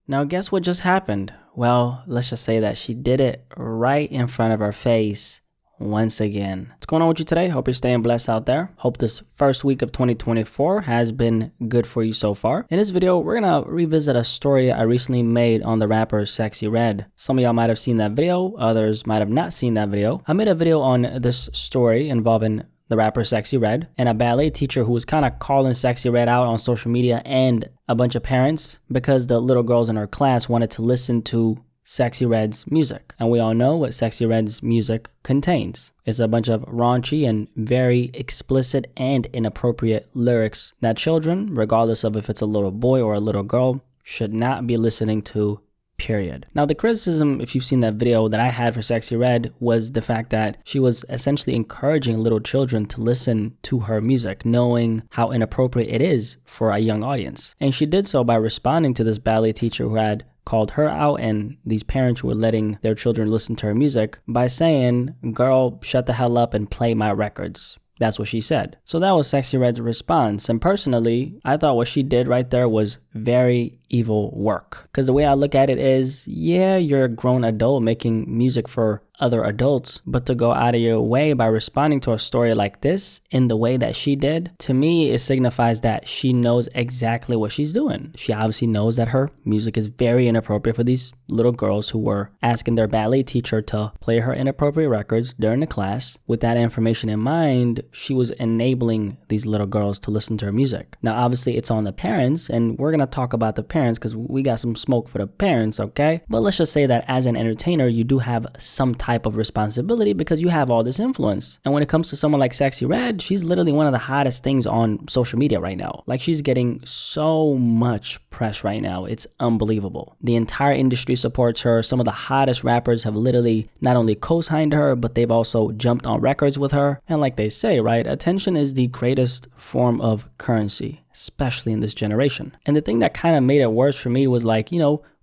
Now guess what just happened? Well, let's just say that she did it right in front of our face once again. What's going on with you today? Hope you're staying blessed out there. Hope this first week of 2024 has been good for you so far. In this video, we're gonna revisit a story I recently made on the rapper Sexy Red. Some of y'all might have seen that video, others might have not seen that video. I made a video on this story involving the rapper Sexy Red and a ballet teacher who was kind of calling Sexy Red out on social media and a bunch of parents because the little girls in her class wanted to listen to Sexy Red's music. And we all know what Sexy Red's music contains. It's a bunch of raunchy and very explicit and inappropriate lyrics that children, regardless of if it's a little boy or a little girl, should not be listening to, period. Now the criticism, if you've seen that video that I had for Sexy Red, was the fact that she was essentially encouraging little children to listen to her music, knowing how inappropriate it is for a young audience. And she did so by responding to this ballet teacher who had called her out and these parents who were letting their children listen to her music by saying, "Girl, shut the hell up and play my records." That's what she said. So that was Sexy Red's response. And personally, I thought what she did right there was very evil work. Because the way I look at it is, yeah, you're a grown adult making music for other adults, but to go out of your way by responding to a story like this in the way that she did, to me, it signifies that she knows exactly what she's doing. She obviously knows that her music is very inappropriate for these little girls who were asking their ballet teacher to play her inappropriate records during the class. With that information in mind, she was enabling these little girls to listen to her music. Now, obviously, it's on the parents, and we're going to talk about the parents because we got some smoke for the parents, okay? But let's just say that as an entertainer, you do have some type of responsibility because you have all this influence. And when it comes to someone like Sexy Red, she's literally one of the hottest things on social media right now. Like, she's getting so much press right now. It's unbelievable. The entire industry supports her. Some of the hottest rappers have literally not only co-signed her, but they've also jumped on records with her. And like they say, right, attention is the greatest form of currency, especially in this generation. And the thing that kind of made it worse for me was like,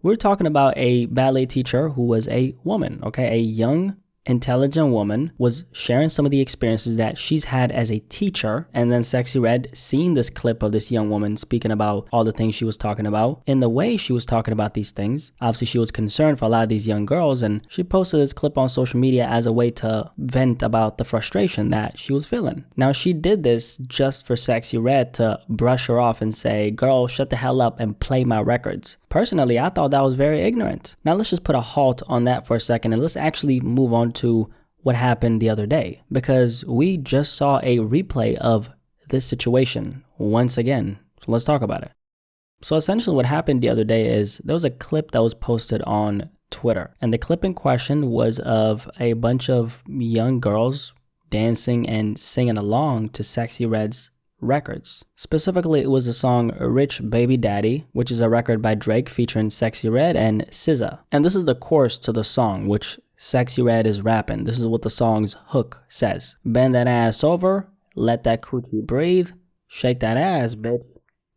we're talking about a ballet teacher who was a woman, okay? A young, intelligent woman was sharing some of the experiences that she's had as a teacher. And then Sexy Red seeing this clip of this young woman speaking about all the things she was talking about. In the way she was talking about these things, obviously she was concerned for a lot of these young girls, and she posted this clip on social media as a way to vent about the frustration that she was feeling. Now she did this just for Sexy Red to brush her off and say, "Girl, shut the hell up and play my records." Personally, I thought that was very ignorant. Now let's just put a halt on that for a second and let's actually move on to what happened the other day, because we just saw a replay of this situation once again. So let's talk about it. So essentially what happened the other day is there was a clip that was posted on Twitter, and the clip in question was of a bunch of young girls dancing and singing along to Sexy Red's records. Specifically, it was the song Rich Baby Daddy, which is a record by Drake featuring Sexy Red and SZA. And this is the chorus to the song, which Sexy Red is rapping. This is what the song's hook says. "Bend that ass over, let that coochie breathe, shake that ass, bitch.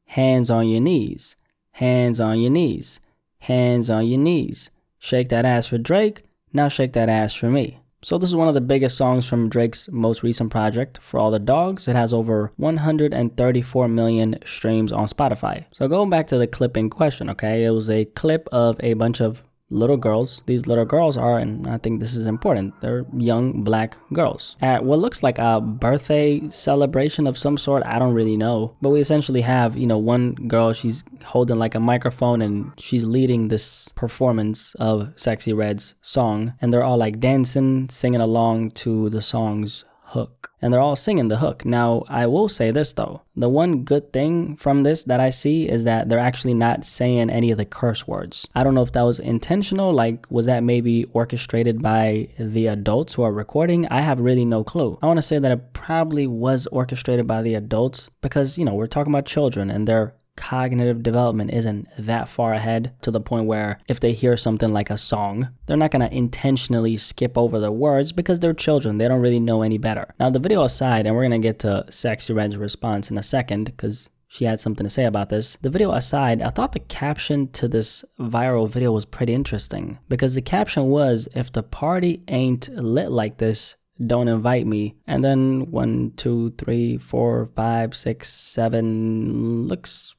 Hands on your knees, hands on your knees, hands on your knees. Shake that ass for Drake, now shake that ass for me." So this is one of the biggest songs from Drake's most recent project, For All the Dogs. It has over 134 million streams on Spotify. So going back to the clip in question, okay, it was a clip of a bunch of little girls. These little girls are, and I think this is important, they're young black girls at what looks like a birthday celebration of some sort. I don't really know, but we essentially have, one girl, she's holding like a microphone and she's leading this performance of Sexy Red's song, and they're all like dancing, singing along to the song's hook, and they're all singing the hook. Now, I will say this though, the one good thing from this that I see is that they're actually not saying any of the curse words. I don't know if that was intentional, like was that maybe orchestrated by the adults who are recording? I have really no clue. I want to say that it probably was orchestrated by the adults because, we're talking about children and they're cognitive development isn't that far ahead to the point where if they hear something like a song, they're not going to intentionally skip over the words because they're children. They don't really know any better. Now, the video aside, and we're going to get to Sexy Red's response in a second because she had something to say about this. The video aside, I thought the caption to this viral video was pretty interesting because the caption was, "If the party ain't lit like this, don't invite me. And then 1, 2, 3, 4, 5, 6, 7, looks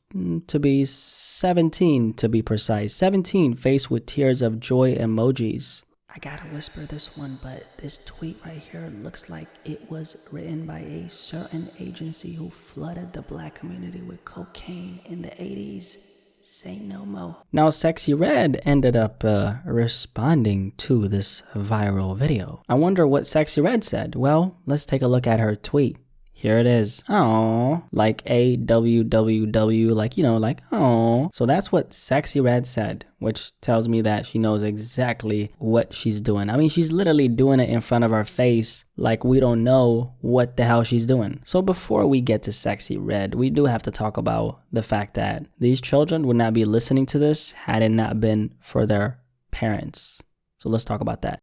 to be 17 to be precise. 17 faced with tears of joy emojis. I gotta whisper this one, but this tweet right here looks like it was written by a certain agency who flooded the black community with cocaine in the 80s. Say no mo. Now, Sexy Red ended up responding to this viral video. I wonder what Sexy Red said. Well, let's take a look at her tweet. Here it is. Aww. Like AWWW, like, you know, like, aww. So that's what Sexy Red said, which tells me that she knows exactly what she's doing. I mean, she's literally doing it in front of our face like we don't know what the hell she's doing. So before we get to Sexy Red, we do have to talk about the fact that these children would not be listening to this had it not been for their parents. So let's talk about that.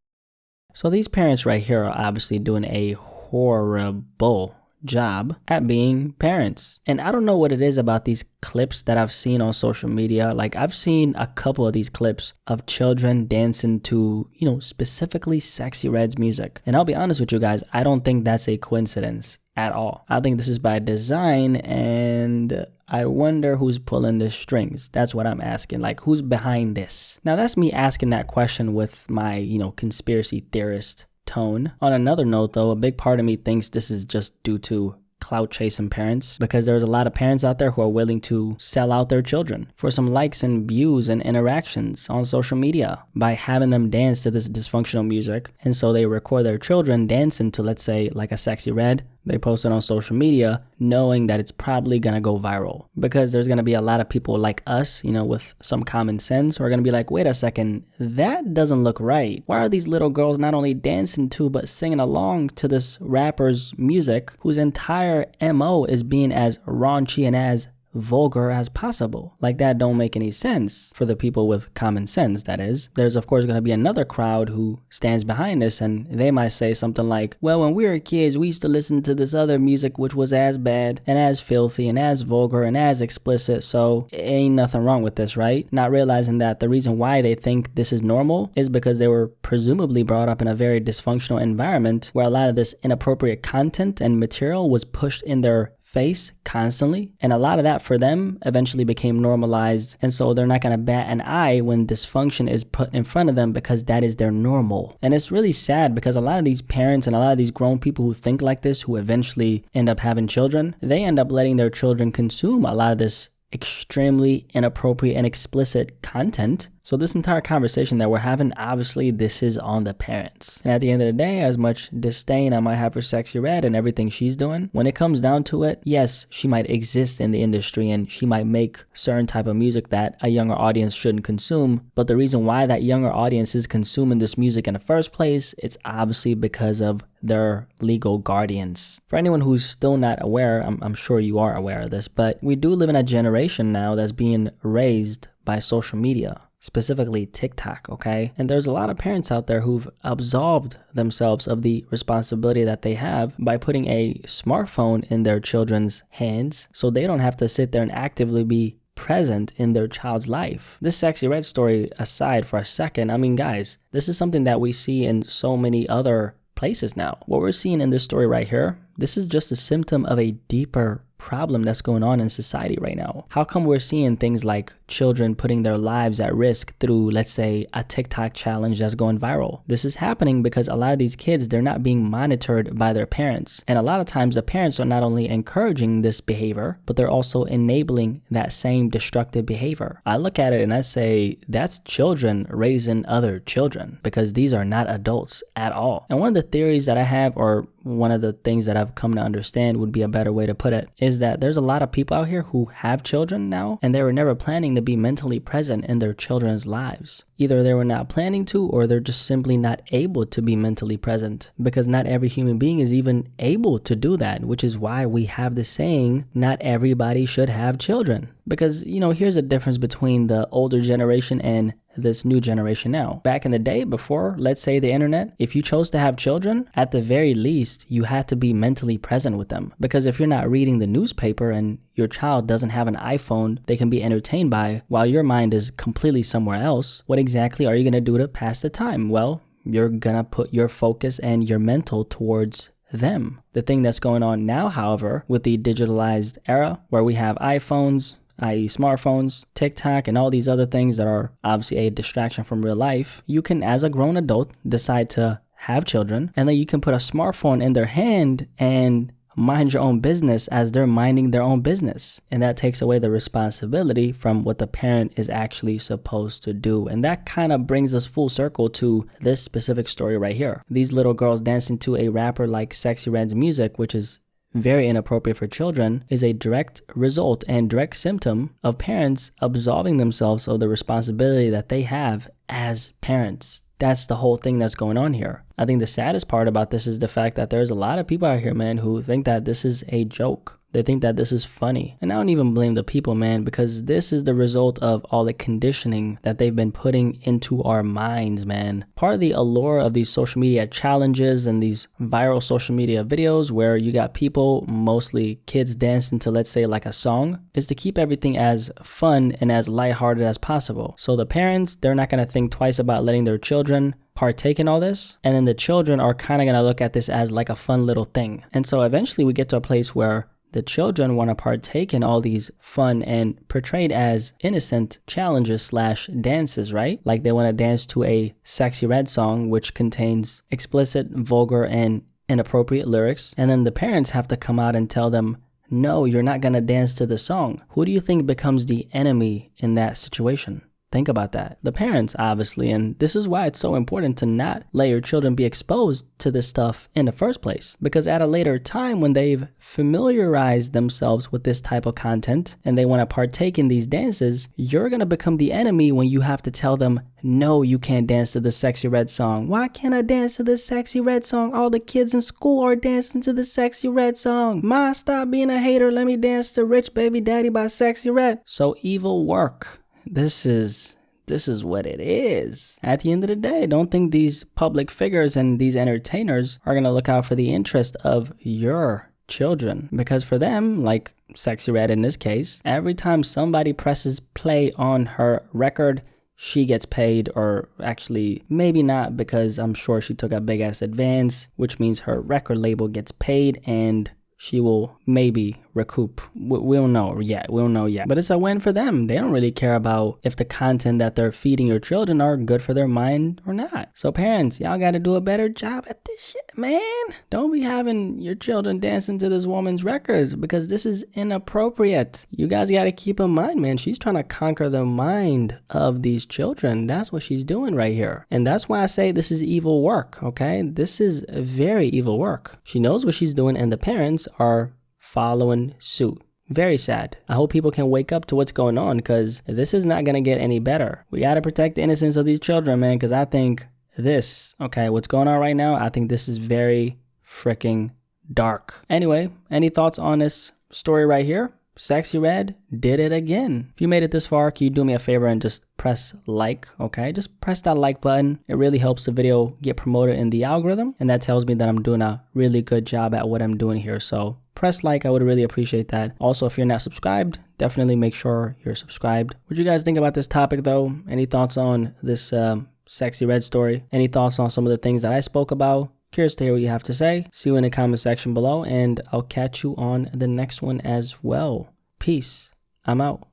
So these parents right here are obviously doing a horrible job at being parents. And I don't know what it is about these clips that I've seen on social media. Like, I've seen a couple of these clips of children dancing to, you know, specifically Sexy Red's music. And I'll be honest with you guys, I don't think that's a coincidence at all. I think this is by design, and I wonder who's pulling the strings. That's what I'm asking. Like, who's behind this? Now, that's me asking that question with my, you know, conspiracy theorist tone. On another note, though, a big part of me thinks this is just due to clout chasing parents, because there's a lot of parents out there who are willing to sell out their children for some likes and views and interactions on social media by having them dance to this dysfunctional music. And so they record their children dancing to, let's say, like a Sexy Red. They post it on social media knowing that it's probably gonna go viral, because there's gonna be a lot of people like us, you know, with some common sense, who are gonna be like, wait a second, that doesn't look right. Why are these little girls not only dancing to but singing along to this rapper's music whose entire MO is being as raunchy and as vulgar as possible? Like, that don't make any sense for the people with common sense, that is. There's of course going to be another crowd who stands behind this, and they might say something like, well, when we were kids, we used to listen to this other music which was as bad and as filthy and as vulgar and as explicit, so ain't nothing wrong with this, right? Not realizing that the reason why they think this is normal is because they were presumably brought up in a very dysfunctional environment where a lot of this inappropriate content and material was pushed in their face constantly, and a lot of that for them eventually became normalized, and so they're not going to bat an eye when dysfunction is put in front of them, because that is their normal. And it's really sad, because a lot of these parents and a lot of these grown people who think like this, who eventually end up having children, they end up letting their children consume a lot of this extremely inappropriate and explicit content. So this entire conversation that we're having, obviously this is on the parents. And at the end of the day, as much disdain I might have for Sexy Red and everything she's doing, when it comes down to it, yes, she might exist in the industry and she might make certain type of music that a younger audience shouldn't consume. But the reason why that younger audience is consuming this music in the first place, it's obviously because of their legal guardians. For anyone who's still not aware, I'm sure you are aware of this, but we do live in a generation now that's being raised by social media, specifically TikTok, okay? And there's a lot of parents out there who've absolved themselves of the responsibility that they have by putting a smartphone in their children's hands so they don't have to sit there and actively be present in their child's life. This Sexy Red story aside for a second, I mean, guys, this is something that we see in so many other places now. What we're seeing in this story right here, this is just a symptom of a deeper problem that's going on in society right now. How come we're seeing things like children putting their lives at risk through, let's say, a TikTok challenge that's going viral? This is happening because a lot of these kids, they're not being monitored by their parents. And a lot of times the parents are not only encouraging this behavior, but they're also enabling that same destructive behavior. I look at it and I say, that's children raising other children, because these are not adults at all. And one of the theories that I have, or one of the things that I've come to understand would be a better way to put it, is that there's a lot of people out here who have children now, and they were never planning to be mentally present in their children's lives. Either they were not planning to, or they're just simply not able to be mentally present, because not every human being is even able to do that, which is why we have the saying, not everybody should have children. Because, you know, here's a difference between the older generation and this new generation now. Back in the day, before, let's say, the internet, if you chose to have children, at the very least, you had to be mentally present with them. Because if you're not reading the newspaper and your child doesn't have an iPhone they can be entertained by while your mind is completely somewhere else, what exactly are you going to do to pass the time? Well, you're gonna put your focus and your mental towards them. The thing that's going on now, however, with the digitalized era where we have iPhones, i.e. smartphones, TikTok, and all these other things that are obviously a distraction from real life, you can, as a grown adult, decide to have children, and then you can put a smartphone in their hand and mind your own business as they're minding their own business. And that takes away the responsibility from what the parent is actually supposed to do. And that kind of brings us full circle to this specific story right here. These little girls dancing to a rapper like Sexy Red's music, which is very inappropriate for children, is a direct result and direct symptom of parents absolving themselves of the responsibility that they have as parents. That's the whole thing that's going on here. I think the saddest part about this is the fact that there's a lot of people out here, man, who think that this is a joke. They think that this is funny. And I don't even blame the people, man, because this is the result of all the conditioning that they've been putting into our minds, man. Part of the allure of these social media challenges and these viral social media videos where you got people, mostly kids, dancing to, let's say, like a song, is to keep everything as fun and as lighthearted as possible. So the parents, they're not going to think twice about letting their children partake in all this. And then the children are kind of going to look at this as like a fun little thing. And so eventually we get to a place where the children want to partake in all these fun and portrayed as innocent challenges / dances, right? Like they want to dance to a Sexy Red song, which contains explicit, vulgar, and inappropriate lyrics. And then the parents have to come out and tell them, no, you're not going to dance to the song. Who do you think becomes the enemy in that situation? Think about that. The parents, obviously, and this is why it's so important to not let your children be exposed to this stuff in the first place. Because at a later time, when they've familiarized themselves with this type of content and they want to partake in these dances, you're going to become the enemy when you have to tell them, no, you can't dance to the Sexy Red song. Why can't I dance to the Sexy Red song? All the kids in school are dancing to the Sexy Red song. Ma, stop being a hater. Let me dance to Rich Baby Daddy by Sexy Red. So evil work. This is what it is. At the end of the day, don't think these public figures and these entertainers are going to look out for the interest of your children. Because for them, like Sexy Red in this case, every time somebody presses play on her record, she gets paid, or actually maybe not, because I'm sure she took a big ass advance, which means her record label gets paid and she will maybe recoup. We don't know yet. But it's a win for them. They don't really care about if the content that they're feeding your children are good for their mind or not. So parents, y'all got to do a better job at this shit, man. Don't be having your children dancing to this woman's records, because this is inappropriate. You guys got to keep in mind, man, she's trying to conquer the mind of these children. That's what she's doing right here. And that's why I say this is evil work, okay? This is very evil work. She knows what she's doing, and the parents are following suit. Very sad. I hope people can wake up to what's going on, because this is not going to get any better. We got to protect the innocence of these children, man, because I think what's going on right now, I think this is very freaking dark. Anyway, any thoughts on this story right here? Sexy Red did it again. If you made it this far, can you do me a favor and just press like, okay? Just press that like button. It really helps the video get promoted in the algorithm, and that tells me that I'm doing a really good job at what I'm doing here. So press like, I would really appreciate that. Also, if you're not subscribed, definitely make sure you're subscribed. What do you guys think about this topic though? Any thoughts on this Sexy Red story? Any thoughts on some of the things that I spoke about? Curious to hear what you have to say. See you in the comment section below, and I'll catch you on the next one as well. Peace. I'm out.